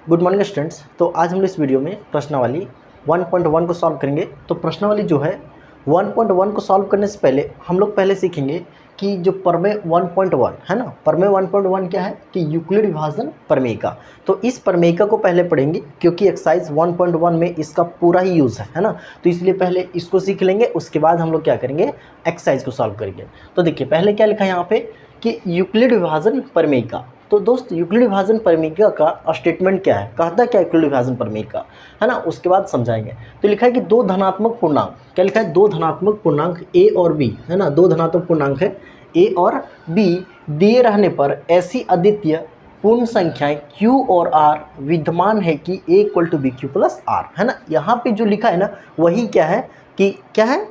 Good morning students. तो आज हम इस वीडियो में प्रश्नावली 1.1 को सॉल्व करेंगे। तो प्रश्नावली जो है 1.1 को सॉल्व करने से पहले हम लोग पहले सीखेंगे कि जो प्रमेय 1.1 है ना, प्रमेय 1.1 क्या है कि यूक्लिड विभाजन प्रमेयिका। तो इस प्रमेयिका को पहले पढ़ेंगे क्योंकि एक्सरसाइज 1.1 में इसका पूरा ही यूज़ है ना। तो इसलिए पहले इसको सीख लेंगे, उसके बाद हम लोग क्या करेंगे, एक्सरसाइज को सॉल्व करेंगे। तो देखिए पहले क्या लिखा है यहाँ पे कि यूक्लिड विभाजन प्रमेयिका। तो दोस्त यूक्लिड विभाजन प्रमेयिका का स्टेटमेंट क्या है, कहता क्या यूक्लिड विभाजन प्रमेयिका है ना, उसके बाद समझाएंगे। तो लिखा है कि दो धनात्मक पूर्णांक, क्या लिखा है, दो धनात्मक पूर्णांक ए और बी है ना, दो धनात्मक पूर्णांक है ए और बी दिए रहने पर ऐसी अद्वितीय पूर्ण संख्याएं Q और R विद्यमान है कि A equal to B Q plus R है ना। यहाँ पे जो लिखा है ना वही क्या है कि क्या है,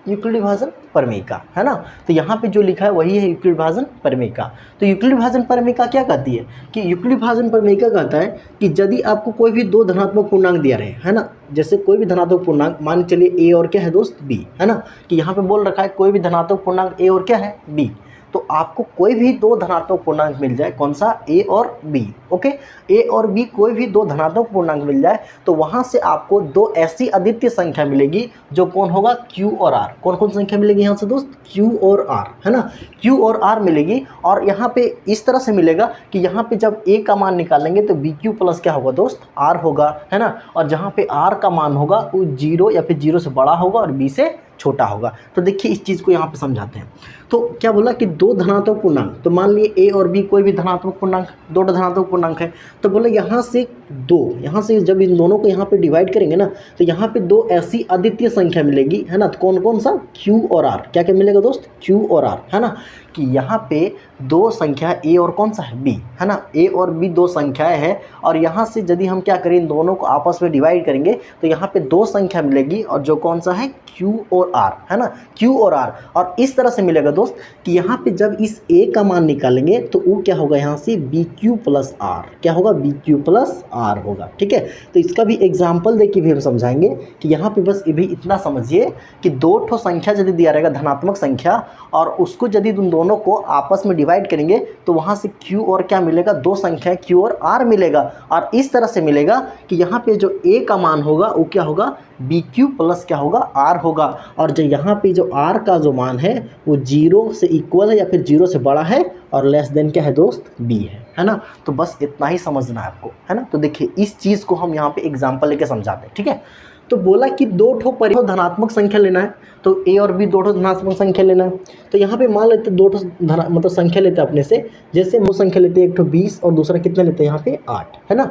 यूक्लिड विभाजन प्रमेयिका है ना। तो यहाँ पे जो लिखा है वही है यूक्लिड विभाजन प्रमेयिका। तो यूक्लिड विभाजन प्रमेयिका क्या कहती है कि यूक्लिड विभाजन प्रमेयिका कहता है कि यदि आपको कोई भी दो धनात्मक पूर्णांक दिया रहे है ना, जैसे कोई भी धनात्मक पूर्णांक मान चलिए ए और क्या है दोस्त बी है ना, कि यहाँ पे बोल रखा है कोई भी धनात्मक पूर्णांक ए और क्या है बी। तो आपको कोई भी दो धनात्मक पूर्णांक मिल जाए, कौन सा, ए और बी, ओके, ए और बी कोई भी दो धनात्मक पूर्णांक मिल जाए तो वहां से आपको दो ऐसी अद्वितीय संख्या मिलेगी जो कौन होगा, क्यू और आर। कौन कौन संख्या मिलेगी यहाँ से दोस्त, क्यू और आर है ना, क्यू और आर मिलेगी। और यहाँ पे इस तरह से मिलेगा कि यहाँ पे जब ए का मान निकालेंगे तो बी क्यू प्लस क्या होगा दोस्त, आर होगा है ना। और जहाँ पे आर का मान होगा वो 0 या फिर 0 से बड़ा होगा और बी से छोटा होगा। तो देखिए इस चीज़ को यहाँ पे समझाते हैं। तो क्या बोला कि दो धनात्मक पूर्णांक, तो मान लिए ए और बी कोई भी धनात्मक पूर्णांक, दो धनात्मक पूर्णांक है। तो बोला यहाँ से दो, यहाँ से जब इन दोनों को यहाँ पे डिवाइड करेंगे ना तो यहाँ पे दो ऐसी अद्वितीय संख्या मिलेगी है ना। तो कौन कौन सा, क्यू और आर, क्या क्या मिलेगा दोस्त, क्यू और आर है ना। कि यहाँ पे दो संख्या ए और कौन सा है बी है ना, ए और बी दो संख्याएं हैं। और यहाँ से यदि हम क्या करें, इन दोनों को आपस में डिवाइड करेंगे तो यहाँ पे दो संख्या मिलेगी और जो कौन सा है, क्यू और आर है ना, क्यू और आर। और इस तरह से मिलेगा दोस्त कि यहाँ पे जब इस ए का मान निकालेंगे तो वो क्या होगा, यहाँ से बी क्यू प्लस आर, क्या होगा, बी क्यू प्लस आर होगा। ठीक है, तो इसका भी एग्जाम्पल दे के भी हम समझाएंगे कि यहाँ पे बस ये भी इतना समझिए कि दो ठो संख्या यदि दिया रहेगा धनात्मक संख्या और उसको यदि उन दोनों को आपस में डिवाइड करेंगे तो वहाँ से Q और क्या मिलेगा, दो संख्या Q और R मिलेगा। और इस तरह से मिलेगा कि यहाँ पे जो A का मान होगा वो क्या होगा, BQ प्लस क्या होगा, R होगा। और जो यहाँ पे जो R का जो मान है वो 0 से इक्वल है या फिर 0 से बड़ा है और लेस देन क्या है दोस्त, B है ना। तो बस इतना ही समझना है आपको है ना। तो देखिए इस चीज़ को हम यहाँ पे एग्जाम्पल लेके समझाते हैं। ठीक है, तो बोला कि दो ठो धनात्मक संख्या लेना है, तो ए और बी दो ठो धनात्मक संख्या लेना है। तो यहाँ पे मान लेते दो ठो मतलब संख्या लेते हैं अपने से, जैसे वो संख्या लेते हैं एक ठो 20 और दूसरा कितना लेते हैं यहाँ पे 8 है ना,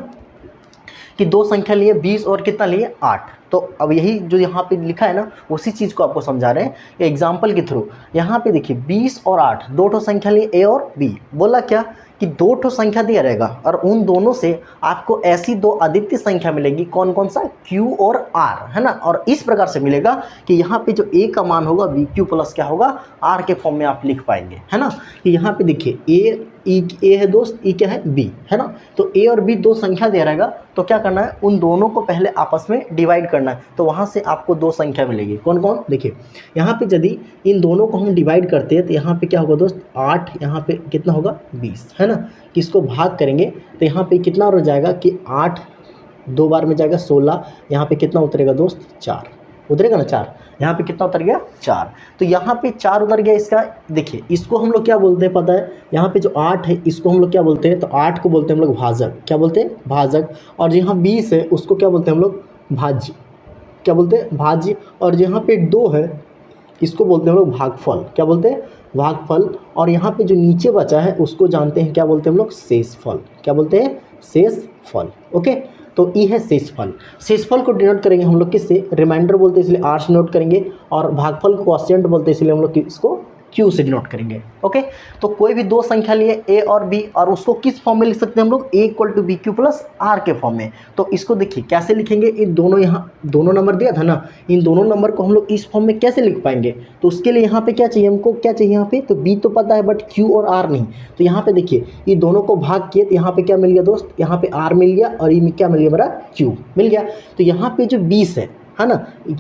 कि दो संख्या लिए 20 और कितना लिए 8। तो अब यही जो यहाँ पे लिखा है ना उसी चीज़ को आपको समझा रहे हैं एग्जाम्पल के थ्रू। यहाँ पे देखिए 20 और 8 दो ठो संख्या लिए ए और बी। बोला क्या कि दो ठो संख्या दिया रहेगा और उन दोनों से आपको ऐसी दो अद्वितीय संख्या मिलेगी, कौन कौन सा, Q और R है ना। और इस प्रकार से मिलेगा कि यहाँ पे जो A का मान होगा बी क्यू प्लस क्या होगा, R के फॉर्म में आप लिख पाएंगे है ना। कि यहाँ पे देखिए ए है दोस्त, E क्या है, B है ना। तो A और B दो संख्या दे रहेगा तो क्या करना है, उन दोनों को पहले आपस में डिवाइड करना है। तो वहाँ से आपको दो संख्या मिलेगी, कौन कौन, देखिए यहाँ पे यदि इन दोनों को हम डिवाइड करते हैं तो यहाँ पे क्या होगा दोस्त, 8, यहाँ पे कितना होगा 20 है ना। कि इसको भाग करेंगे तो यहाँ पे कितना हो जाएगा कि 8 दो बार में जाएगा 16, यहाँ पे कितना उतरेगा दोस्त, 4 उतरेगा ना, 4 यहाँ पे कितना उतर गया, 4। तो यहाँ पे 4 उतर गया इसका। देखिए इसको हम लोग क्या बोलते हैं पता है, यहाँ पे जो 8 है इसको हम लोग क्या बोलते हैं, तो 8 को बोलते हैं हम लोग भाजक, क्या बोलते हैं, भाजक। और यहाँ 20 है उसको क्या बोलते हैं हम लोग, भाज्य, क्या बोलते हैं, भाज्य। और यहाँ पे 2 है इसको बोलते हैं हम लोग भागफल, क्या बोलते हैं, भागफल। और यहाँ पे जो नीचे बचा है उसको जानते हैं क्या बोलते हैं हम लोग, शेषफल, क्या बोलते हैं, शेषफल। ओके, तो ये है शेषफल। शेषफल को डिनोट करेंगे हम लोग किससे, रिमाइंडर बोलते हैं इसलिए R से नोट करेंगे, और भागफल को क्वोशिएंट बोलते हैं इसलिए हम लोग इसको Q से डिनोट करेंगे। ओके, तो कोई भी दो संख्या लिए A और B और उसको किस फॉर्म में लिख सकते हैं हम लोग, A equal to B Q plus are के फॉर्म में। तो इसको देखिए कैसे लिखेंगे, इन दोनों यहाँ दोनों नंबर दिया था ना, इन दोनों नंबर को हम लोग इस फॉर्म में कैसे लिख पाएंगे। तो उसके लिए यहाँ पे क्या चाहिए हमको, क्या चाहिए यहाँ पे, तो B तो पता है बट Q और R नहीं। तो यहाँ पे देखिए ये दोनों को भाग किए तो यहाँ पे क्या मिल गया दोस्त, यहाँ पे R मिल गया और ये क्या मिल गया, मेरा Q मिल गया। तो यहाँ पे जो 20 है ना,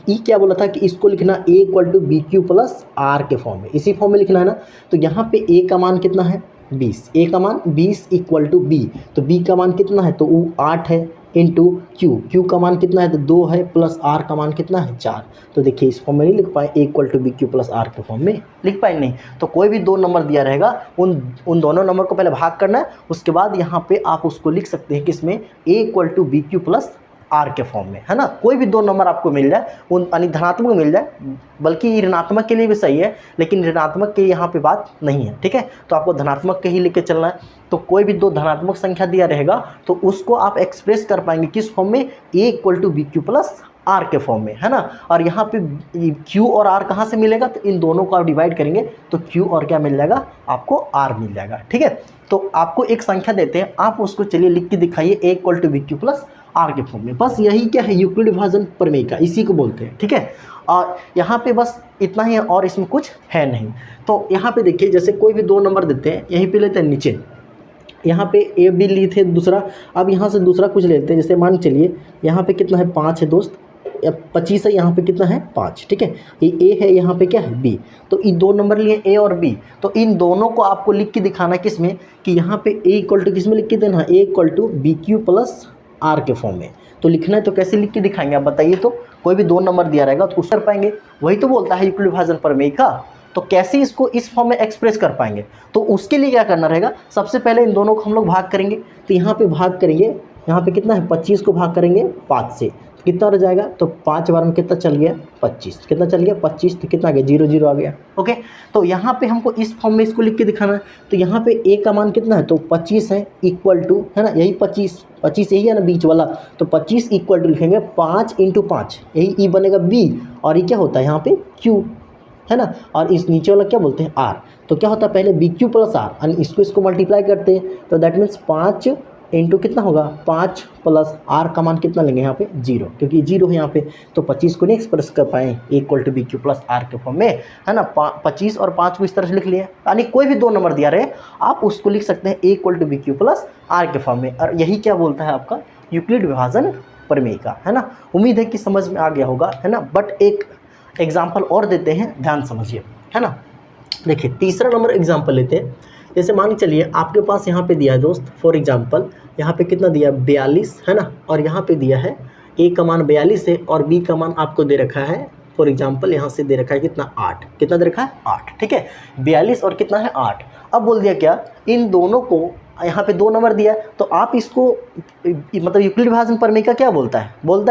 ई क्या बोला था कि इसको लिखना A equal to B Q plus are के फॉर्म में, इसी फॉर्म में लिखना है ना। तो यहाँ पे A का मान कितना है, 20, ए का मान 20 इक्वल टू बी, तो बी का मान कितना है, तो वो 8 है इंटू क्यू का मान कितना है, तो 2 है, प्लस आर का मान कितना है 4। तो देखिए इस फॉर्म में नहीं लिख पाए, A equal to B Q plus are के फॉर्म में लिख पाए नहीं। तो कोई भी दो नंबर दिया रहेगा, उन दोनों नंबर को पहले भाग करना है, उसके बाद यहाँ पे आप उसको लिख सकते हैं किसमें, ए equal to B Q plus are के फॉर्म में, है ना। कोई भी दो नंबर आपको मिल जाए, उन यानी धनात्मक मिल जाए, बल्कि ऋणात्मक के लिए भी सही है, लेकिन ऋणात्मक के यहाँ पे बात नहीं है, ठीक है। तो आपको धनात्मक के ही लेके चलना है। तो कोई भी दो धनात्मक संख्या दिया रहेगा तो उसको आप एक्सप्रेस कर पाएंगे किस फॉर्म में, A equal to B Q plus are के फॉर्म में, है ना। और यहाँ पे क्यू और आर कहाँ से मिलेगा, तो इन दोनों को आप डिवाइड करेंगे तो क्यू और क्या मिल जाएगा, आपको आर मिल जाएगा, ठीक है। तो आपको एक संख्या देते हैं, आप उसको चलिए लिख के दिखाइए, A equal to B Q plus are के फॉर्म में। बस यही क्या है, यूक्लिड विभाजन प्रमेय का, इसी को बोलते हैं, ठीक है। और यहाँ पे बस इतना ही है और इसमें कुछ है नहीं। तो यहाँ पे देखिए, जैसे कोई भी दो नंबर देते हैं, यहीं पे लेते हैं नीचे, यहाँ पे ए बी लिए थे दूसरा, अब यहाँ से दूसरा कुछ लेते हैं। जैसे मान चलिए यहाँ पे कितना है, 5 है दोस्त, 25 है, यहाँ पे कितना है 5, ठीक है। ये ए है, यहाँ पे क्या है बी, तो इन दो नंबर लिए ए और बी, तो इन दोनों को आपको लिख के दिखाना किस में, कि यहाँ पे ए इक्वल टू किस में लिख के देना, A equal to B Q plus are के फॉर्म में। तो लिखना है तो कैसे लिख के दिखाएंगे आप बताइए। तो कोई भी दो नंबर दिया रहेगा तो उससे कर पाएंगे, वही तो बोलता है यूक्लिड विभाजन प्रमेय का। तो कैसे इसको इस फॉर्म में एक्सप्रेस कर पाएंगे, तो उसके लिए क्या करना रहेगा, सबसे पहले इन दोनों को हम लोग भाग करेंगे। तो यहाँ पे भाग करेंगे, यहाँ पे कितना है 25 को भाग करेंगे 5 से, कितना रह जाएगा, तो 5 बार में कितना चल गया 25, कितना चल गया 25, तो कितना आ गया 0 0 आ गया, ओके। तो यहाँ पे हमको इस फॉर्म में इसको लिख के दिखाना है। तो यहाँ पे ए का मान कितना है, तो 25 है, इक्वल टू, है ना, यही 25 यही है ना बीच वाला, तो 25 इक्वल टू लिखेंगे 5 इंटू 5, यही ई बनेगा बी, और ये क्या होता है यहाँ पे क्यू, है ना। और इस नीचे वाला क्या बोलते हैं आर। तो क्या होता है, पहले बी क्यू प्लस आर, यानी इसको मल्टीप्लाई करते हैं, तो दैट मीन्स 5 इंटू कितना होगा 5 प्लस आर का मान कितना लेंगे यहाँ पे 0, क्योंकि 0 है यहाँ पे, तो 25 को नहीं एक्सप्रेस कर पाए A equal to B Q plus are के फॉर्म में, है ना। 25 और 5 को इस तरह से लिख लिया, यानी कोई भी दो नंबर दिया रहे आप उसको लिख सकते हैं a equal to B Q plus are के फॉर्म में। और यही क्या बोलता है आपका यूक्लिड विभाजन प्रमेय का, है ना। उम्मीद है कि समझ में आ गया होगा, है ना। बट एक एग्जाम्पल और देते हैं, ध्यान समझिए, है ना। देखिए तीसरा नंबर एग्जाम्पल लेते हैं। जैसे मान के चलिए आपके पास यहाँ पे दिया है दोस्त, फॉर एग्जांपल यहाँ पे कितना दिया 42, है ना, और यहाँ पे दिया है ए का मान 42 है और बी का मान आपको दे रखा है, फॉर एग्जांपल यहाँ से दे रखा है कितना 8, कितना दे रखा है 8, ठीक है। 42 और कितना है 8। अब बोल दिया क्या, इन दोनों को, यहाँ पे दो नंबर दिया है, तो आप इसको मतलब यूक्लिड विभाजन प्रमेय का क्या बोलता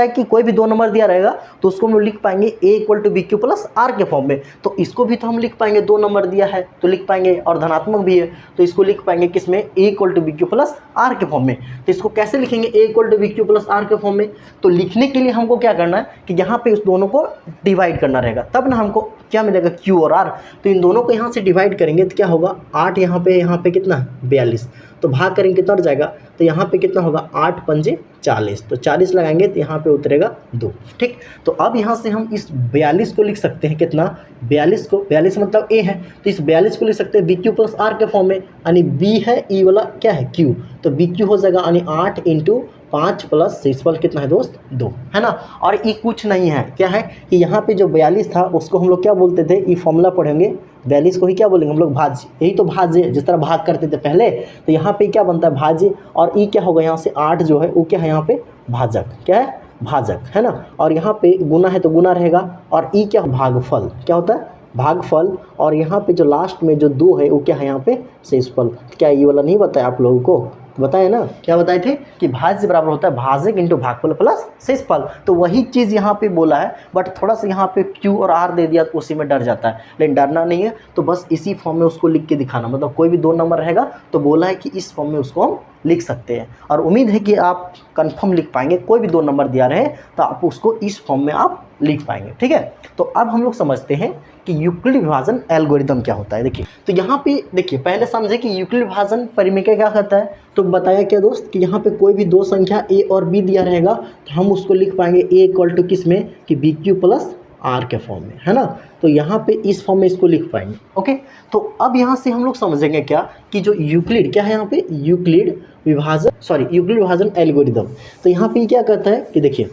है कि कोई भी दो नंबर दिया रहेगा तो उसको हम लिख पाएंगे a equal to B Q plus are के फॉर्म में। तो इसको भी तो हम लिख पाएंगे, दो नंबर दिया है तो लिख पाएंगे, और धनात्मक भी है तो इसको लिख पाएंगे किसमें, ए equal to B Q plus are के फॉर्म में। तो इसको कैसे लिखेंगे, a equal to B Q plus are के फॉर्म में। तो लिखने के लिए हमको क्या करना है कि यहाँ पे उस दोनों को डिवाइड करना रहेगा, तब ना हमको क्या मिलेगा क्यू और आर। तो इन दोनों को यहाँ से डिवाइड करेंगे तो क्या होगा, 8 यहाँ पे कितना 42, तो भाग करेंगे कितना हो जाएगा, तो यहाँ पे कितना होगा 8 पंजे 40, तो 40 लगाएंगे तो यहाँ पे उतरेगा 2, ठीक। तो अब यहाँ से हम इस 42 को लिख सकते हैं कितना, 42 मतलब ए है, तो इस 42 को लिख सकते हैं बी क्यू प्लस आर के फॉर्म में, यानी बी है, ई वाला क्या है क्यू, तो बी क्यू हो जाएगा, यानी 8 इंटू 5 प्लस 6 पर कितना है दोस्त 2, है ना। और ये कुछ नहीं है, क्या है कि यहाँ पे जो 42 था उसको हम लोग क्या बोलते थे, ये फॉर्मूला पढ़ेंगे, 42 को ही क्या बोलेंगे हम लोग भाज्य, यही तो भाज्य जिस तरह भाग करते थे पहले। तो यहाँ पे क्या बनता है भाज्य, और ई क्या होगा यहाँ से 8 जो है वो क्या है यहाँ पे भाजक, क्या है भाजक, है ना। और यहाँ पे गुना है तो गुना रहेगा, और ई क्या भागफल, क्या होता है भागफल, और यहाँ पे जो लास्ट में जो 2 है वो क्या है यहाँ पे शेषफल। क्या ये वाला नहीं बताया आप लोगों को, बताए ना, क्या बताए थे कि भाज्य बराबर होता है भाजक इंटू भागफल प्लस शेषफल। तो वही चीज़ यहाँ पे बोला है, बट थोड़ा सा यहाँ पे क्यू और आर दे दिया तो उसी में डर जाता है, लेकिन डरना नहीं है। तो बस इसी फॉर्म में उसको लिख के दिखाना, मतलब कोई भी दो नंबर रहेगा तो बोला है कि इस फॉर्म में उसको हम लिख सकते हैं, और उम्मीद है कि आप कंफर्म लिख पाएंगे। कोई भी दो नंबर दिया रहे तो आप उसको इस फॉर्म में आप लिख पाएंगे, ठीक है। तो अब हम लोग समझते हैं कि यूक्लिड विभाजन एल्गोरिदम क्या होता है। देखिए तो यहाँ पे देखिए, पहले समझे कि यूक्लिड विभाजन परिमेय क्या करता है। तो बताया क्या दोस्त कि यहाँ पे कोई भी दो संख्या ए और बी दिया रहेगा तो हम उसको लिख पाएंगे ए इक्वल टू किस में, कि बी क्यू प्लस आर के फॉर्म में, है ना। तो यहाँ पे इस फॉर्म में इसको लिख पाएंगे, ओके। तो अब यहाँ से हम लोग समझेंगे क्या कि जो यूक्लिड क्या है, यहाँ पे यूक्लिड विभाजन एल्गोरिदम। तो यहाँ पे क्या कहता है कि देखिए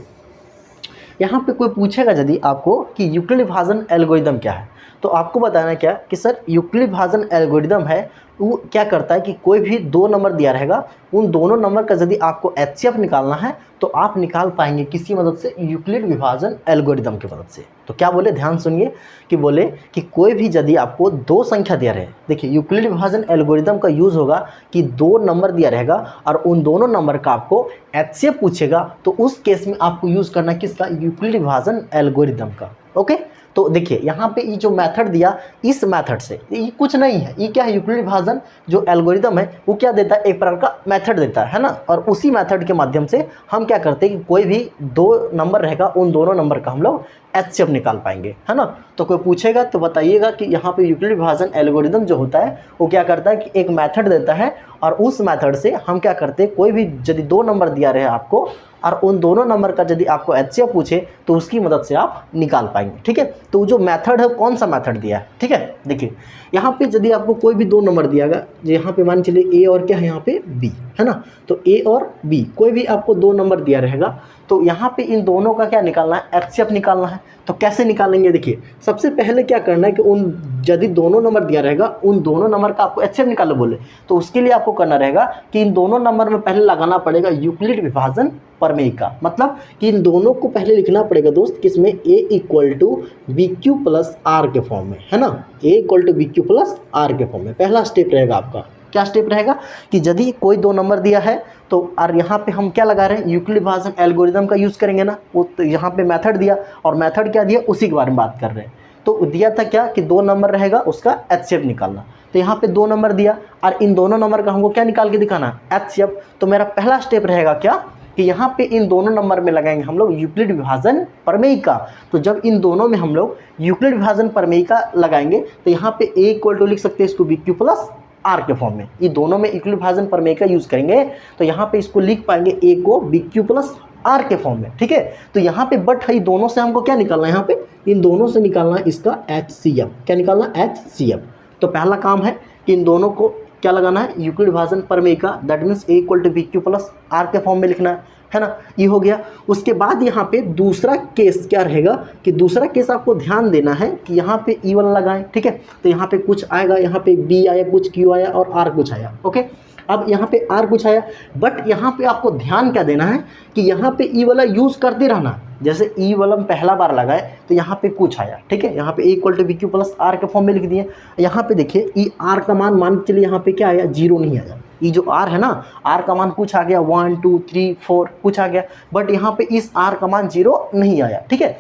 यहाँ पे कोई पूछेगा यदि आपको कि यूक्लिड विभाजन एल्गोरिदम क्या है, तो आपको बताना क्या कि सर यूक्लिड विभाजन एल्गोरिदम है वो क्या करता है कि कोई भी दो नंबर दिया रहेगा, उन दोनों नंबर का यदि आपको एचसीएफ निकालना है तो आप निकाल पाएंगे किसकी मदद से, यूक्लिड विभाजन एल्गोरिदम की मदद से। तो क्या बोले, ध्यान सुनिए कि बोले कि कोई भी यदि आपको दो संख्या दिया रहे, देखिए यूक्लिड विभाजन एल्गोरिदम का यूज़ होगा कि दो नंबर दिया रहेगा और उन दोनों नंबर का आपको एचसीएफ पूछेगा, तो उस केस में आपको यूज़ करना किसका, यूक्लिड विभाजन एल्गोरिदम का। ओके, तो देखिए यहाँ पे ये जो मेथड दिया, इस मेथड से ये कुछ नहीं है, ये क्या है, यूक्लिड विभाजन जो एल्गोरिदम है वो क्या देता है, एक प्रकार का मेथड देता है ना। और उसी मेथड के माध्यम से हम क्या करते हैं कि कोई भी दो नंबर रहेगा, उन दोनों नंबर का हम लोग एचसीएफ निकाल पाएंगे, है ना। तो कोई पूछेगा तो बताइएगा कि यहाँ पे यूक्लिड विभाजन एल्गोरिदम जो होता है वो क्या करता है कि एक मेथड देता है और उस मेथड से हम क्या करते हैं, कोई भी यदि दो नंबर दिया रहे आपको और उन दोनों नंबर का यदि आपको एचसीएफ पूछे तो उसकी मदद से आप निकाल पाएंगे। ठीक है, तो जो मेथड है कौन सा मेथड दिया है, ठीक है। देखिए यहाँ पे यदि आपको कोई भी दो नंबर दिया गया, यहाँ पे मान चलिए ए और क्या है यहाँ पे बी, है ना। तो ए और बी कोई भी आपको दो नंबर दिया रहेगा, तो यहाँ पे इन दोनों का क्या निकालना है, एचसीएफ निकालना है। तो कैसे निकालेंगे, देखिए सबसे पहले क्या करना है कि उन यदि दोनों नंबर दिया रहेगा, उन दोनों नंबर का आपको एचसीएफ निकालो बोले, तो उसके लिए आपको करना रहेगा कि इन दोनों नंबर में पहले लगाना पड़ेगा यूक्लिड विभाजन प्रमेय का। मतलब कि इन दोनों को पहले लिखना पड़ेगा दोस्त किसमें, a equal to B Q plus are के फॉर्म में, है ना। a equal to B Q plus are के फॉर्म में पहला स्टेप रहेगा आपका। क्या स्टेप रहेगा कि यदि कोई दो नंबर दिया है तो और यहाँ पे हम क्या लगा रहे हैं, यूक्लिड विभाजन एल्गोरिदम का यूज़ करेंगे ना। वो तो यहाँ पे मेथड दिया और मेथड क्या दिया उसी के बारे में बात कर रहे हैं। तो दिया था क्या कि दो नंबर रहेगा उसका एचसीएफ निकालना, तो यहाँ पे दो नंबर दिया और इन दोनों नंबर का हमको क्या निकाल के दिखाना, एचसीएफ। तो मेरा पहला स्टेप रहेगा क्या कि यहाँ पे इन दोनों नंबर में लगाएंगे हम लोग यूक्लिड विभाजन प्रमेय का। तो जब इन दोनों में हम लोग यूक्लिड विभाजन प्रमेय का लगाएंगे तो यहाँ पे a इक्वल टू लिख सकते हैं इसको बी क्यू प्लस आर के फॉर्म में, ये दोनों में यूक्लिड विभाजन प्रमेय का यूज़ करेंगे। तो यहाँ पे इसको लिख पाएंगे a को बी क्यू प्लस आर के फॉर्म में, ठीक है। तो यहाँ पे बट है दोनों से हमको क्या निकालना है, यहाँ पे इन दोनों से निकालना है इसका एचसीएफ। क्या निकालना है, एचसीएफ। तो पहला काम है कि इन दोनों को क्या लगाना है, यूक्लिड विभाजन प्रमेय का, that means a equal to B Q plus are के फॉर्म में लिखना है ना। ये हो गया। उसके बाद यहाँ पे दूसरा केस क्या रहेगा कि दूसरा केस आपको ध्यान देना है कि यहाँ पे ई वाला लगाएं, ठीक है। तो यहाँ पे कुछ आएगा, यहाँ पे बी आया, कुछ क्यू आया और आर कुछ आया, ओके। अब यहाँ पे आर कुछ आया, बट यहाँ पे आपको ध्यान क्या देना है कि यहाँ पे ई वाला यूज़ करते रहना। जैसे ई वाला पहला बार लगाए तो यहाँ पे कुछ आया, ठीक है। यहाँ पे a equal to B Q plus are के फॉर्म में लिख दिए। यहाँ पे देखिए ई आर का मान के चलिए यहाँ पे क्या आया, 0 नहीं आया। ये जो आर है ना, आर का मान कुछ आ गया, 1 2 3 4 कुछ आ गया, बट यहाँ पे इस आर का मान 0 नहीं आया, ठीक है।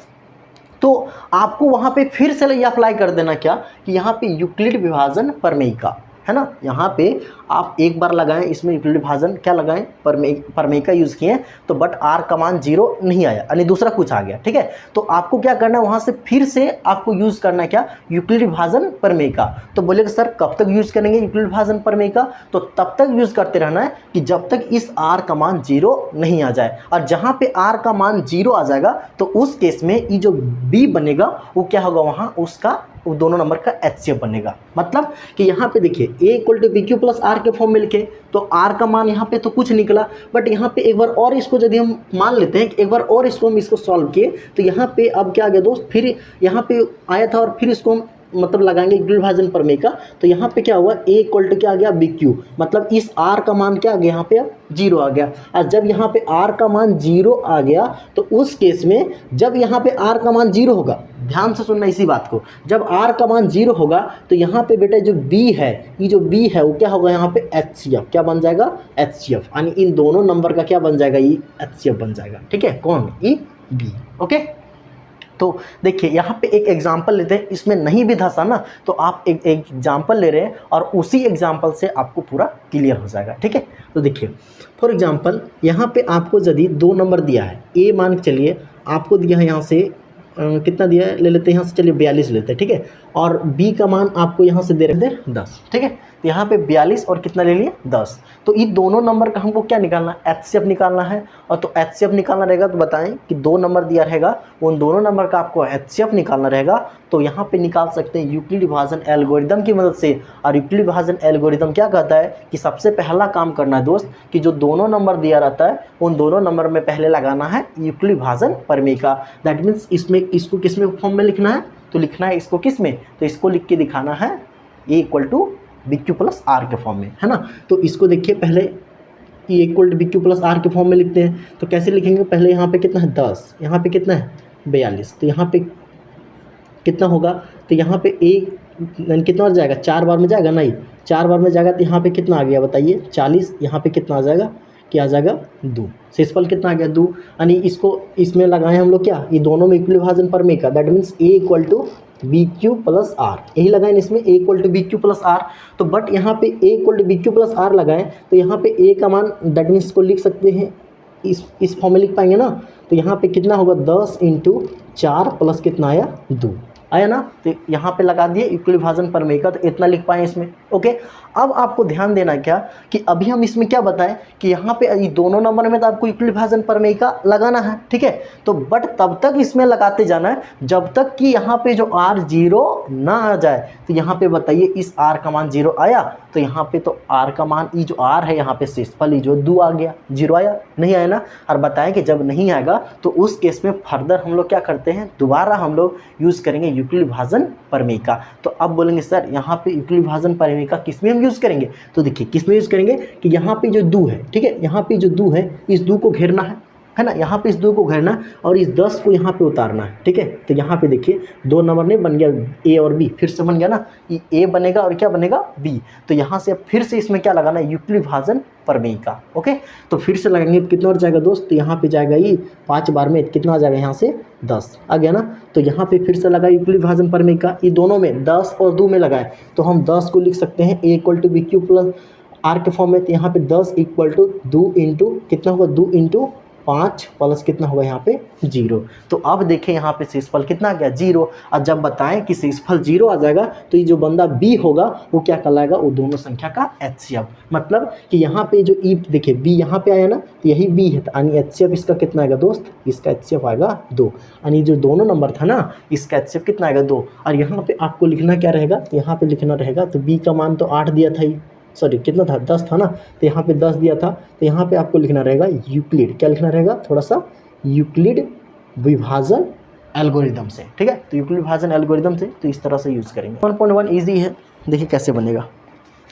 तो आपको वहाँ पे फिर से ये अप्लाई कर देना क्या कि यहाँ पे यूक्लिड विभाजन प्रमेय का, है ना। यहाँ पे आप एक बार लगाएं, इसमें यूक्लिड विभाजन क्या लगाएं, प्रमेय का यूज़ किए, तो बट आर का मान 0 नहीं आया, यानी दूसरा कुछ आ गया, ठीक है। तो आपको क्या करना है, वहाँ से फिर से आपको यूज़ करना है क्या, यूक्लिड विभाजन प्रमेय का। तो बोलेगा सर कब तक यूज़ करेंगे यूक्लिड विभाजन प्रमेय का, तो तब तक यूज़ करते रहना है कि जब तक इस आर का मान 0 नहीं आ जाए। और जहाँ पे आर का मान 0 आ जाएगा तो उस केस में ये जो बी बनेगा वो क्या होगा, वहाँ उसका वो दोनों नंबर का एचसीएफ बनेगा। मतलब कि यहाँ पे देखिए a equal to B Q plus are के फॉर्म में लिखे, तो r का मान यहाँ पे तो कुछ निकला, बट यहाँ पे एक बार और इसको यदि हम मान लेते हैं कि एक बार और इसको हम सॉल्व किए, तो यहाँ पे अब क्या आ गया दोस्त, फिर यहाँ पे आया था और फिर इसको हम मतलब लगाएंगे यूक्लिड विभाजन प्रमेय का। तो यहाँ पे क्या हुआ, a इक्वल टू क्या आ गया, बी क्यू, मतलब इस r का मान क्या आ गया, यहाँ पे अब 0 आ गया। और जब यहाँ पे r का मान 0 आ गया तो उस केस में जब यहाँ पे r का मान 0 होगा, ध्यान से सुनना इसी बात को, जब r का मान 0 होगा तो यहाँ पे बेटा जो b है, ये जो b है वो क्या होगा, यहाँ पे एचसीएफ क्या बन जाएगा, एचसीएफ, यानी इन दोनों नंबर का क्या बन जाएगा, ये एचसीएफ बन जाएगा, ठीक है। कौन, ये b, ओके। तो देखिए यहाँ पे एक एग्जाम्पल लेते हैं, इसमें नहीं भी धंसा ना तो आप एक एग्जाम्पल ले रहे हैं और उसी एग्जाम्पल से आपको पूरा क्लियर हो जाएगा, ठीक है। तो देखिए फॉर एग्जाम्पल यहाँ पे आपको यदि दो नंबर दिया है, ए मान के चलिए आपको दिया है यहाँ से कितना दिया है, ले लेते हैं यहाँ से, चलिए 42 लेते हैं, ठीक है। और बी का मान आपको यहाँ से दे रहे हैं 10, ठीक है। तो यहाँ पे 42 और कितना ले लिए 10। तो इन दोनों नंबर का हमको क्या निकालना है, एचसीएफ निकालना है। और तो एचसीएफ निकालना रहेगा तो बताएं कि 2 नंबर दिया रहेगा, उन दोनों नंबर का आपको एचसीएफ निकालना रहेगा। तो यहाँ पे निकाल सकते हैं यूक्लिड विभाजन एल्गोरिदम की मदद से। और यूक्लिड विभाजन एल्गोरिदम क्या कहता है कि सबसे पहला काम करना है दोस्त कि जो दोनों नंबर दिया रहता है उन दोनों नंबर में पहले लगाना है यूक्लिड विभाजन प्रमेय का। दैट मीन्स इसमें इसको किस में फॉर्म में लिखना है, तो लिखना है इसको किस में, तो इसको लिख के दिखाना है a equal to B Q plus are के फॉर्म में, है ना। तो इसको देखिए पहले a equal to B Q plus are के फॉर्म में लिखते हैं। तो कैसे लिखेंगे, पहले यहाँ पे कितना है 10, यहाँ पे कितना है 42, तो यहाँ पे कितना होगा, तो यहाँ पे ए कितना बार जाएगा, 4 बार में जाएगा, नहीं 4 बार में जाएगा। तो यहाँ पे कितना आ गया बताइए 40, यहाँ पे कितना आ जाएगा, क्या आ जाएगा 2। शेषफल कितना आ गया 2, यानी इसको इसमें लगाए हम लोग क्या, ये दोनों में यूक्लिड विभाजन प्रमेय का। That means a equal to B Q plus r, यही लगाएं इसमें a equal to B Q plus r. तो बट यहाँ पे a equal to B Q plus r लगाएं तो यहाँ पे ए का मान दैट मीन्स को लिख सकते हैं इस फॉर्म में लिख पाएंगे ना। तो यहाँ पे कितना होगा 10 × 4 प्लस कितना आया 2 आया ना। तो यहाँ पे लगा दिए यूक्लिड विभाजन प्रमेय का, तो इतना लिख पाए इसमें। ओके, अब आपको ध्यान देना क्या कि अभी हम इसमें क्या बताएं कि यहाँ पे ये दोनों नंबर में तो आपको यूक्लिड विभाजन प्रमेय का लगाना है, ठीक है। तो बट तब तक इसमें लगाते जाना है जब तक कि यहाँ पे जो r 0 ना आ जाए। तो यहाँ पे बताइए इस r का मान 0 आया, तो यहाँ पे तो r का मान ये जो r है यहाँ पे शेषफल ये जो 2 आ गया, 0 आया, नहीं आया ना। और बताएं कि जब नहीं आएगा तो उस केस में फर्दर हम लोग क्या करते हैं, दोबारा हम लोग यूज़ करेंगे यूक्लिड विभाजन प्रमेय का। तो अब बोलेंगे सर यहाँ पे यूक्लिड विभाजन प्रमेय का किस में हम यूज़ करेंगे, तो देखिए किस में यूज़ करेंगे कि यहाँ पे जो 2 है, ठीक है, यहाँ पे जो 2 है इस 2 को घेरना है ना, यहाँ पे इस 2 को घेरना और इस 10 को यहाँ पे उतारना है, ठीक है। तो यहाँ पे देखिए 2 नंबर नहीं बन गया ए और बी, फिर से बन गया ना, ये ए बनेगा और क्या बनेगा बी। तो यहाँ से अब फिर से इसमें क्या लगाना है यूक्लिड विभाजन प्रमेय का। ओके, तो फिर से लगाएंगे तो कितना और जाएगा दोस्त, तो यहाँ पे जाएगा ये 5 बार में कितना आ जाएगा, यहाँ से 10 आ गया ना। तो यहाँ पे फिर से लगा यूक्लिड विभाजन प्रमेय का, ये दोनों में 10 और 2 में लगाए तो हम 10 को लिख सकते हैं a equal to B Q plus are के फॉर्म में। तो यहाँ पे 10 इक्वल टू 2 इंटू कितना होगा, 2 इंटू 5 प्लस कितना होगा यहाँ पे 0। तो अब देखें यहाँ पे शेषफल कितना आ गया 0। और जब बताएं कि शेषफल 0 आ जाएगा तो ये जो बंदा b होगा वो क्या कहलाएगा, वो दोनों संख्या का एचसीएफ। मतलब कि यहाँ पे जो ई देखिए b यहाँ पे आया ना, तो यही b है, यानी एचसीएफ इसका कितना आएगा दोस्त, इसका एचसीएफ आएगा 2। यानी जो दोनों नंबर था ना इसका एचसीएफ कितना आएगा 2। और यहाँ पे आपको लिखना क्या रहेगा, तो यहाँ पे लिखना रहेगा, तो b का मान तो 8 दिया था, सॉरी कितना था 10 था ना, तो यहाँ पे 10 दिया था। तो यहाँ पे आपको लिखना रहेगा यूक्लिड, क्या लिखना रहेगा, थोड़ा सा यूक्लिड विभाजन एल्गोरिदम से, ठीक है। तो यूक्लिड विभाजन एल्गोरिदम से तो इस तरह से यूज़ करेंगे। 1.1 ईजी है, देखिए कैसे बनेगा।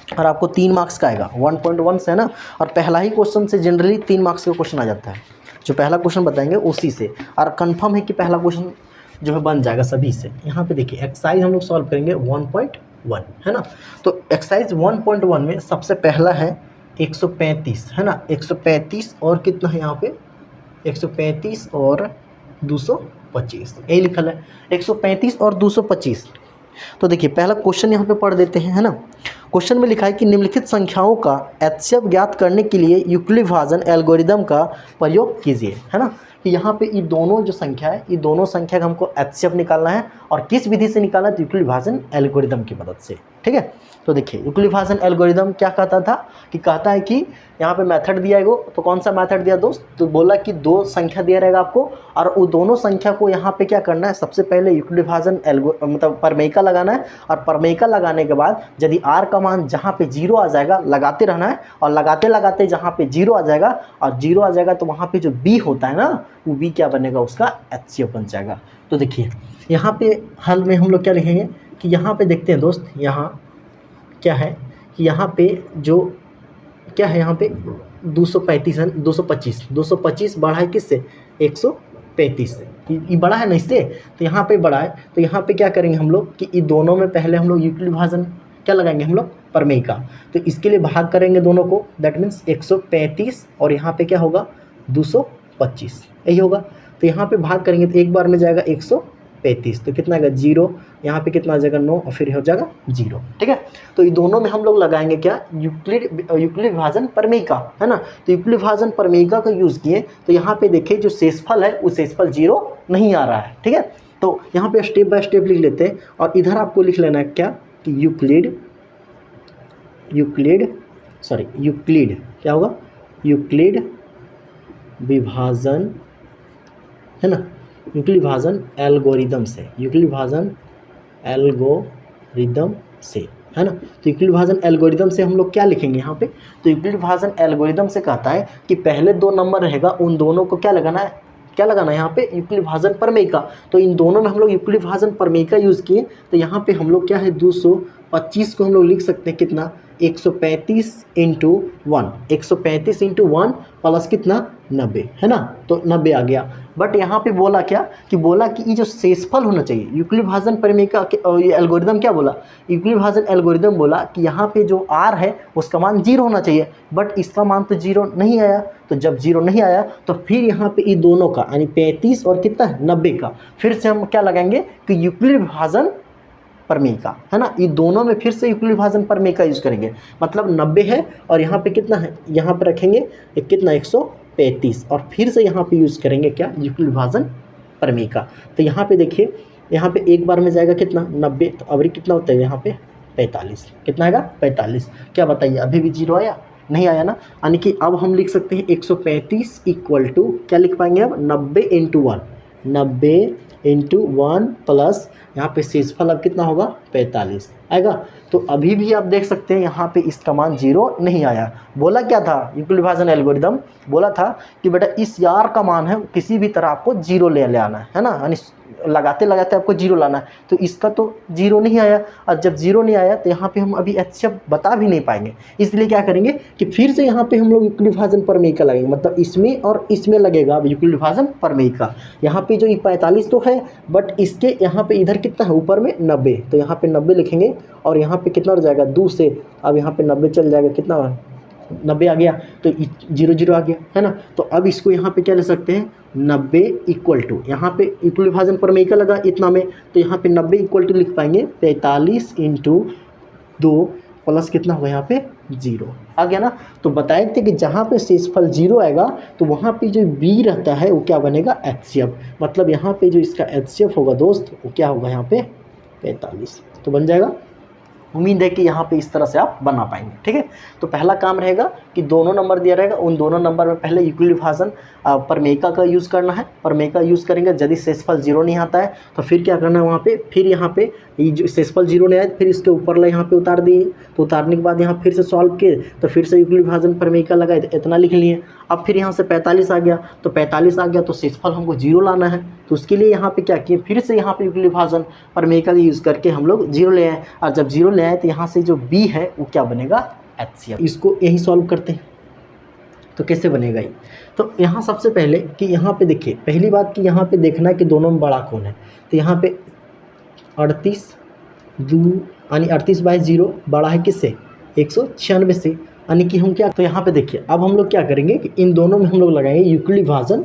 और आपको 3 मार्क्स का आएगा 1.1 से, है ना। और पहला ही क्वेश्चन से जनरली 3 मार्क्स का क्वेश्चन आ जाता है, जो पहला क्वेश्चन बताएंगे उसी से। और कन्फर्म है कि पहला क्वेश्चन जो है बन जाएगा सभी से। यहाँ पे देखिए एक्सरसाइज हम लोग सॉल्व करेंगे 1.1, है ना। तो एक्सरसाइज 1.1 में सबसे पहला है 135, है ना। 135 और कितना है यहाँ पे 135 और 225, यही लिखा है 135 और 225। तो देखिए पहला क्वेश्चन यहाँ पे पढ़ देते हैं, है ना। क्वेश्चन में लिखा है कि निम्नलिखित संख्याओं का एचसीएफ ज्ञात करने के लिए यूक्लिड विभाजन एल्गोरिदम का प्रयोग कीजिए, है ना। कि यहाँ पे ये दोनों जो संख्या है, ये दोनों संख्या का हमको एचसीएफ निकालना है। और किस विधि से निकालना है, तो यूक्लिड विभाजन एल्गोरिदम की मदद से, ठीक है। तो देखिए यूक्लिड विभाजन एल्गोरिदम क्या कहता था कि कहता है कि यहाँ पे मेथड दिया है, तो कौन सा मेथड दिया दोस्त, तो बोला कि 2 संख्या दिया रहेगा आपको और वो दोनों संख्या को यहाँ पे क्या करना है, सबसे पहले यूक्लिड विभाजन मतलब प्रमेय का लगाना है। और प्रमेय का लगाने के बाद यदि r का मान जहाँ पे 0 आ जाएगा लगाते रहना है, और लगाते लगाते जहाँ पे 0 आ जाएगा और 0 आ जाएगा तो वहाँ पे जो b होता है ना, वो b क्या बनेगा, उसका एचसीएफ बन जाएगा। तो देखिए यहाँ पे हल में हम लोग क्या लिखेंगे कि यहाँ पे देखते हैं दोस्त, यहाँ क्या है कि यहाँ पे जो क्या है, यहाँ पे 235 है, 225 बढ़ा है किससे, 135 से, ये बड़ा है ना इससे, तो यहाँ पे बड़ा है। तो यहाँ पे क्या करेंगे हम लोग कि ये दोनों में पहले हम लोग यूक्लिड विभाजन क्या लगाएंगे हम लोग, प्रमेय का। तो इसके लिए भाग करेंगे दोनों को, दैट मीन्स 135 और यहाँ पे क्या होगा 225, यही होगा। तो यहाँ पे भाग करेंगे तो एक बार में जाएगा 135, तो कितना आएगा 0, यहाँ पे कितना आ जाएगा 9 और फिर हो जाएगा 0, ठीक है। तो ये दोनों में हम लोग लगाएंगे क्या, यूक्लिड विभाजन प्रमेय का, है ना। तो यूक्लिड विभाजन प्रमेय का यूज़ किए तो यहाँ पे देखिए जो शेषफल है वो शेषफल 0 नहीं आ रहा है, ठीक है। तो यहाँ पे स्टेप बाय स्टेप लिख लेते हैं और इधर आपको लिख लेना है क्या कि यूक्लिड यूक्लिड क्या होगा, यूक्लिड विभाजन, है ना, यूक्लिड विभाजन एल्गोरिदम से, यूक्लिड विभाजन एल्गोरिदम से, है ना। तो यूक्लिड विभाजन एल्गोरिदम से हम लोग क्या लिखेंगे यहाँ पे, तो यूक्लिड विभाजन एल्गोरिदम से कहता है कि पहले दो नंबर रहेगा उन दोनों को क्या लगाना है, क्या लगाना है यहाँ पे, यूक्लिड विभाजन प्रमेय का। तो इन दोनों में हम लोग यूक्लिड विभाजन प्रमेय का यूज़ किए, तो यहाँ पे हम लोग क्या है 225 को हम लोग लिख सकते हैं कितना, 135 इंटू 1, 135 इंटू 1 प्लस कितना 90, है ना, तो 90 आ गया। बट यहाँ पे बोला क्या कि बोला कि ये जो शेषफल होना चाहिए, यूक्लिड विभाजन प्रमेय का ये एल्गोरिदम क्या बोला, यूक्लिड विभाजन एल्गोरिदम बोला कि यहाँ पे जो r है उसका मान 0 होना चाहिए, बट इसका मान तो 0 नहीं आया। तो जब 0 नहीं आया तो फिर यहाँ पे ये दोनों का यानी 35 और कितना 90 का फिर से हम क्या लगाएंगे कि यूक्लिड विभाजन प्रमेय का, है ना, ये दोनों में फिर से यूक्लिड विभाजन प्रमेय का यूज करेंगे। मतलब 90 है और यहाँ पे कितना है, यहाँ पे रखेंगे कितना 135 और फिर से यहाँ पे यूज करेंगे क्या, यूक्लिड विभाजन प्रमेय का। तो यहाँ पे देखिए, यहाँ पे एक बार में जाएगा कितना 90, तो अवरी कितना होता है यहाँ पे 45, कितना आएगा 45। क्या बताइए अभी भी 0 आया, नहीं आया ना, यानी कि अब हम लिख सकते हैं 135 इक्वल टू क्या लिख पाएंगे अब 90 इंटू 1, 90 इंटू 1 प्लस यहाँ पे शेषफल अब कितना होगा 45 आएगा। तो अभी भी आप देख सकते हैं यहाँ पे इसका मान 0 नहीं आया। बोला क्या था यूक्लिड विभाजन एल्गोरिदम, बोला था कि बेटा इस यार का मान है किसी भी तरह आपको 0 ले आना है ना, यानी लगाते लगाते आपको 0 लाना है। तो इसका तो 0 नहीं आया, और जब 0 नहीं आया तो यहाँ पे हम अभी HCF बता भी नहीं पाएंगे। इसलिए क्या करेंगे कि फिर से यहाँ पे हम लोग यूक्लिड विभाजन प्रमेय का लगेंगे, मतलब इसमें और इसमें लगेगा अब यूक्लिड विभाजन प्रमेय का। यहाँ पे जो 45 तो है, बट इसके यहाँ पे इधर कितना है ऊपर में 90, तो यहाँ पे 90 लिखेंगे और यहाँ पे कितना हो जाएगा 2 से, अब यहाँ पे 90 चल जाएगा, कितना 90 आ गया, तो 0 0 आ गया, है ना। तो अब इसको यहाँ पे क्या ले सकते हैं 90 इक्वल टू, यहाँ पे यूक्लिड विभाजन प्रमेय का लगा इतना में, तो यहाँ पे 90 इक्वल टू लिख पाएंगे 45 इंटू 2 प्लस कितना होगा यहाँ पे 0 आ गया ना। तो बताए थे कि जहाँ पे शेषफल 0 आएगा तो वहाँ पे जो b रहता है वो क्या बनेगा HCF, मतलब यहाँ पे जो इसका HCF होगा दोस्त वो क्या होगा यहाँ पे 45, तो बन जाएगा। उम्मीद है कि यहाँ पे इस तरह से आप बना पाएंगे, ठीक है। तो पहला काम रहेगा कि दोनों नंबर दिया रहेगा, उन दोनों नंबर में पहले यूक्लिड विभाजन प्रमेय का यूज़ करना है, प्रमेय का यूज़ करेंगे। यदि शेषफल 0 नहीं आता है तो फिर क्या करना है वहाँ पे, फिर यहाँ पे ये जो शेषफल 0 नहीं आया फिर इसके ऊपर ला यहाँ पे उतार दिए, तो उतारने के बाद यहाँ फिर से सॉल्व किए तो फिर से यूक्लिड विभाजन प्रमेय का लगाए, तो इतना लिख लिए। अब फिर यहाँ से 45 आ गया, तो 45 आ गया तो शेषफल हमको 0 लाना है, तो उसके लिए यहाँ पे क्या किए, फिर से यहाँ पे यूक्लिड विभाजन प्रमेय का यूज़ करके हम लोग 0 ले आए, और जब 0 ले आए तो यहाँ से जो b है वो क्या बनेगा HCF। इसको यही सॉल्व करते हैं, तो कैसे बनेगा ये, तो यहाँ सबसे पहले कि यहाँ पे देखिए, पहली बात कि यहाँ पे देखना है कि दोनों में बड़ा कौन है, तो यहाँ पे 38 यानी 38/0 बड़ा है किससे 196 से, यानी कि हम क्या, तो यहाँ पे देखिए अब हम लोग क्या करेंगे कि इन दोनों में हम लोग लगाएंगे यूक्लिड विभाजन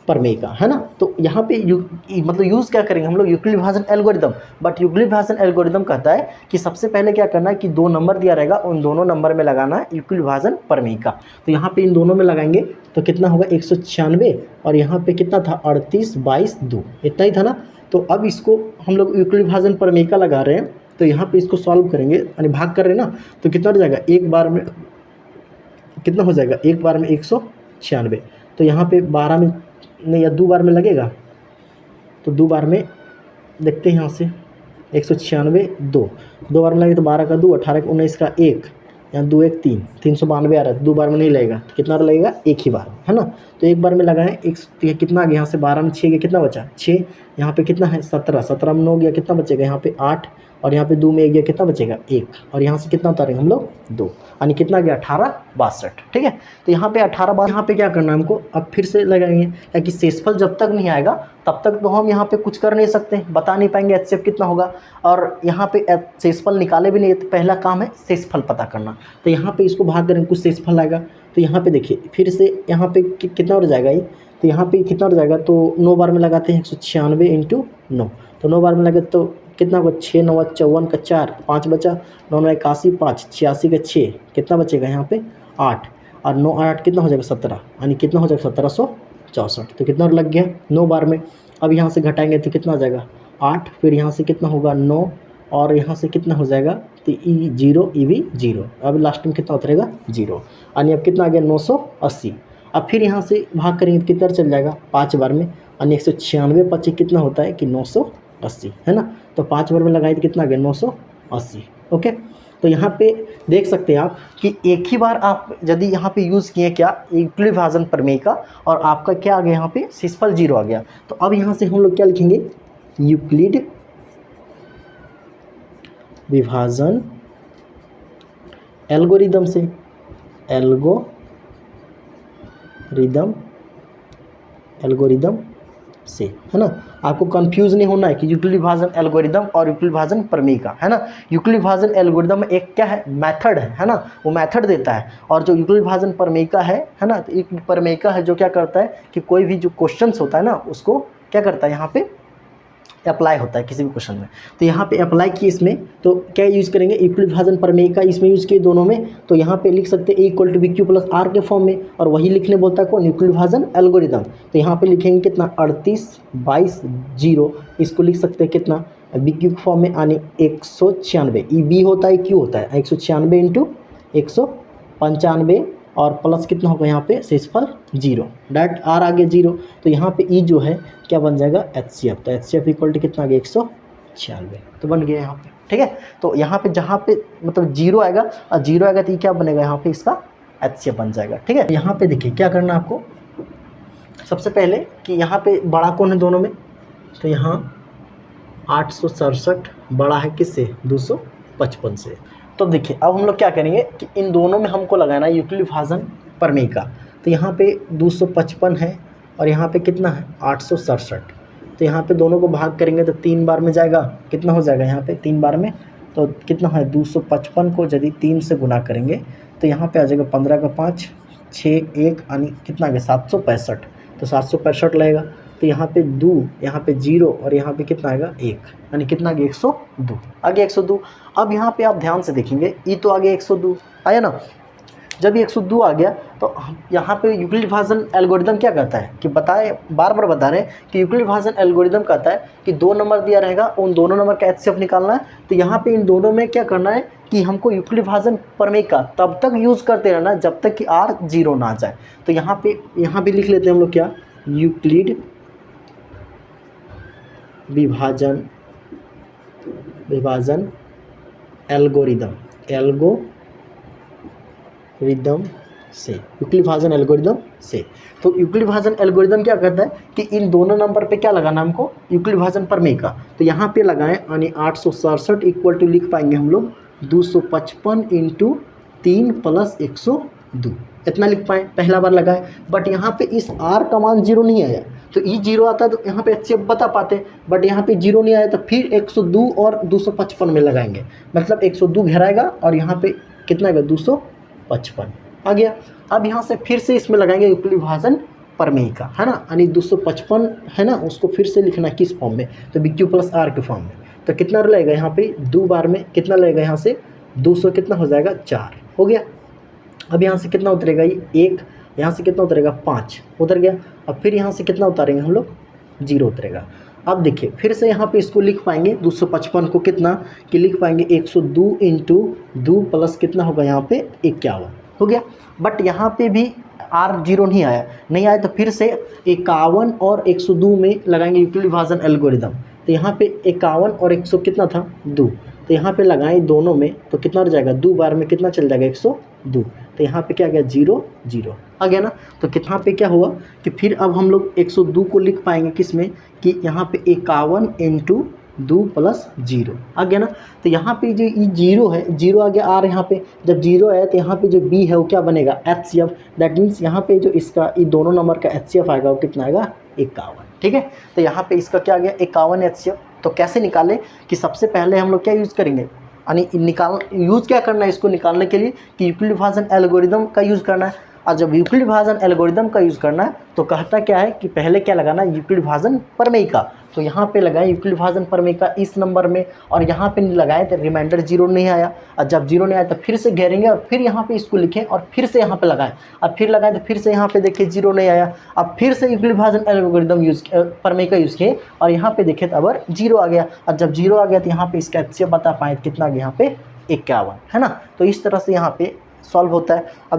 प्रमेय का, है ना। तो यहाँ पे मतलब यूज़ क्या करेंगे हम लोग यूक्लिड विभाजन एल्गोरिदम, बट यूक्लिड विभाजन एल्गोरिदम कहता है कि सबसे पहले क्या करना है कि 2 नंबर दिया रहेगा उन दोनों नंबर में लगाना है यूक्लिड विभाजन प्रमेय का। तो यहाँ पे इन दोनों में लगाएंगे तो कितना होगा 196 और यहाँ पे कितना था 38/2, इतना ही था ना। तो अब इसको हम लोग यूक्लिड विभाजन प्रमेय का लगा रहे हैं, तो यहाँ पे इसको सॉल्व करेंगे यानी भाग कर रहे हैं ना, तो कितना हो जाएगा एक बार में कितना हो जाएगा, एक बार में 196, तो यहाँ पे 12 में नहीं या 2 बार में लगेगा, तो 2 बार में देखते हैं यहाँ से 196 2 बार में लगेगा, तो 12 का 2 18 का 19 का 1 यहाँ 2 1 3 392 आ रहा है, 2 बार में नहीं लगेगा, तो कितना लगेगा एक ही बार, है ना। तो एक बार में लगाएं एक, कितना आ गया यहाँ से 12 में 6 गया, कितना बचा 6, यहाँ पे कितना है 17 में 9 गया, कितना बचेगा यहाँ पे 8, और यहाँ पे 2 में 1 गया, कितना बचेगा 1, और यहाँ से कितना उतारेंगे हम लोग 2, यानी कितना गया 18/62, ठीक है। तो यहाँ पे 18 यहाँ पे क्या करना है हमको, अब फिर से लगाएंगे, ताकि शेषफल जब तक नहीं आएगा तब तक तो हम यहाँ पे कुछ कर नहीं सकते, बता नहीं पाएंगे HCF कितना होगा, और यहाँ पे शेषफल निकाले भी नहीं, तो पहला काम है शेषफल पता करना। तो यहाँ पे इसको भाग करेंगे, कुछ शेषफल आएगा, तो यहाँ पे देखिए फिर से यहाँ पे कितना हो जाएगा ये, तो यहाँ पे कितना हो जाएगा, तो 9 बार में लगाते हैं 196 इंटू 9, तो 9 बार में लगे तो कितना होगा 6 9 54 का 4 5 बचा, 9 9 81 5 86 का 6, कितना बचेगा यहाँ पे 8, और 9 8 कितना हो जाएगा 17, यानी कितना हो जाएगा 1764, तो कितना लग गया 9 बार में। अब यहाँ से घटाएंगे तो कितना आ जाएगा 8, फिर यहाँ से कितना होगा 9, और यहाँ से कितना हो जाएगा तो ई 0 ई भी 0, अब लास्ट में कितना उतरेगा 0, यानी अब कितना आ गया 980। अब फिर यहाँ से भाग करेंगे तो कितना चल जाएगा 5 बार में, यानी 196 पच्चीस कितना होता है कि 980, है ना। तो 5 बार में लगाए तो कितना आ गया 980। ओके, तो यहाँ पे देख सकते हैं आप कि एक ही बार आप यदि यहाँ पे यूज़ किए क्या यूक्लिड विभाजन प्रमेय का, और आपका क्या आ गया यहाँ पे शेषफल 0 आ गया। तो अब यहाँ से हम लोग क्या लिखेंगे, यूक्लिड विभाजन एल्गोरिदम से, एल्गोरिदम से, है ना। आपको कंफ्यूज नहीं होना है कि यूक्लिड विभाजन एल्गोरिदम और यूक्लिड विभाजन प्रमेय का, है ना। यूक्लिड विभाजन एल्गोरिदम में एक क्या है मेथड है ना, वो मेथड देता है, और जो यूक्लिड विभाजन प्रमेय का है ना, तो एक प्रमेय का है जो क्या करता है कि कोई भी जो क्वेश्चंस होता है ना उसको क्या करता है यहाँ पे अप्लाई होता है किसी भी क्वेश्चन में। तो यहाँ पे अप्लाई किए इसमें तो क्या यूज़ करेंगे, यूक्लिड विभाजन प्रमेय का इसमें यूज़ किए दोनों में। तो यहाँ पे लिख सकते हैं A = BQ + R के फॉर्म में, और वही लिखने बोलता है कौन, यूक्लिड विभाजन एल्गोरिदम। तो यहाँ पे लिखेंगे कितना 38 22 0, इसको लिख सकते हैं कितना BQ के फॉर्म में, यानी 196। ई B होता है Q होता है 196 × 195, और प्लस कितना होगा यहाँ पे शेषफल 0, डायरेक्ट R आगे 0। तो यहाँ पे E जो है क्या बन जाएगा HCF, तो HCF = कितना आ गया 196, तो बन गया यहाँ पे। ठीक है, तो यहाँ पे जहाँ पे मतलब 0 आएगा और 0 आएगा तो ये क्या बनेगा यहाँ पे इसका HCF बन जाएगा। ठीक है, यहाँ पे देखिए क्या करना है आपको, सबसे पहले कि यहाँ पे बड़ा कौन है दोनों में, तो यहाँ 867 बड़ा है किससे 255 से। तो देखिए अब हम लोग क्या करेंगे कि इन दोनों में हमको लगाना है यूक्लिड विभाजन प्रमेय का। तो यहाँ पे 255 है और यहाँ पे कितना है 867, तो यहाँ पे दोनों को भाग करेंगे तो 3 बार में जाएगा, कितना हो जाएगा यहाँ पे 3 बार में, तो कितना है 255 को यदि 3 से गुना करेंगे तो यहाँ पे आ जाएगा 15 का 5 6 1, यानी कितना आ गया 765, तो 765 लगेगा। तो यहाँ पे 2, यहाँ पे 0 और यहाँ पे कितना आएगा 1, यानी कितना आ गया 102, आगे 102। अब यहाँ पे आप ध्यान से देखेंगे ई तो आगे 102 आया ना। जब ये 102 आ गया तो यहाँ पे यूक्लिड विभाजन एल्गोरिदम क्या कहता है कि बताए, बार बार बता रहे हैं कि यूक्लिड विभाजन एल्गोरिदम कहता है कि 2 नंबर दिया रहेगा, उन दोनों नंबर का HCF निकालना है। तो यहाँ पे इन दोनों में क्या करना है कि हमको यूक्लिड विभाजन प्रमेय का तब तक यूज़ करते रहना जब तक कि R 0 ना आ जाए। तो यहाँ पे लिख लेते हैं हम लोग क्या, यूक्लिड विभाजन एल्गोरिदम से, यूक्लिड विभाजन एल्गोरिदम से। तो यूक्लिड विभाजन एल्गोरिदम क्या करता है कि इन दोनों नंबर पे क्या लगाना हमको यूक्लिड विभाजन प्रमेय का। तो यहाँ पे लगाएं, यानी 867 = लिख पाएंगे हम लोग 255 × 3 + 102, इतना लिख पाएँ, पहला बार लगाए। बट यहाँ पे इस R का मान 0 नहीं आया, तो ई 0 आता तो यहाँ पे HCF बता पाते, बट यहाँ पे 0 नहीं आया तो फिर 102 और 255 में लगाएंगे, मतलब 102 घेराएगा और यहाँ पे कितना आएगा 255 आ गया। अब यहाँ से फिर से इसमें लगाएंगे यूक्लिड विभाजन प्रमेय का, है ना, यानी 255 है ना, उसको फिर से लिखना किस फॉर्म में, तो BQ + R के फॉर्म में। तो कितना लगेगा यहाँ पे 2 बार में कितना लगेगा, यहाँ से 200 कितना हो जाएगा 4 हो गया। अब यहाँ से कितना उतरेगा ये 1, यहाँ से कितना उतरेगा 5 उतर गया। अब फिर यहाँ से कितना उतारेंगे हम लोग 0 उतरेगा। अब देखिए फिर से यहाँ पे इसको लिख पाएंगे 255 को कितना कि लिख पाएंगे 102 × 2 प्लस कितना होगा यहाँ पे 51 हो गया। बट यहाँ पे भी R 0 नहीं आया तो फिर से 51 और 102 में लगाएंगे यूक्लिड विभाजन एल्गोरिदम। तो यहाँ पे 51 और 100 कितना था 2, तो यहाँ पे लगाएं दोनों में तो कितना हो जाएगा 2 बार में कितना चल जाएगा 102, तो यहाँ पे क्या गया 0 0 आ गया ना। तो कितना पे क्या हुआ कि फिर अब हम लोग 102 को लिख पाएंगे किस में कि यहाँ पे 51 × 2 + 0 आ गया ना। तो यहाँ पे जो ये 0 है 0 आ गया R, यहाँ पे जब 0 आया तो यहाँ पे जो B है वो क्या बनेगा HCF, दैट मीन्स यहाँ पे जो इसका ये दोनों नंबर का HCF आएगा वो कितना आएगा 51। ठीक है, तो यहाँ पे इसका क्या आ गया 51 HCF। तो कैसे निकालें कि सबसे पहले हम लोग क्या यूज़ करेंगे, यानी यूज़ क्या करना है इसको निकालने के लिए कि यूक्लिड विभाजन एल्गोरिदम का यूज़ करना है। और जब यूक्लिड विभाजन एल्गोरिदम का यूज़ करना है तो कहता क्या है कि पहले क्या लगाना है यूक्लिड विभाजन प्रमेय का। तो यहाँ पे लगाए यूक्लिड विभाजन प्रमेय का इस नंबर में, और यहाँ पे लगाए तो रिमाइंडर 0 नहीं आया, और जब 0 नहीं आया तो फिर से घेरेंगे और फिर यहाँ पे इसको लिखें और फिर से यहाँ पे लगाएं, और फिर लगाएं तो फिर से यहाँ पे देखिए 0 नहीं आया। अब फिर से यूक्लिड विभाजन एल्गोरिदम प्रमेय का यूज़ किए और यहाँ पे देखें तो अब 0 आ गया, और जब 0 आ गया तो यहाँ पे इसका HCF बता पाए कितना आ गया यहाँ पे 51, है ना। तो इस तरह से यहाँ पे सॉल्व होता है। अब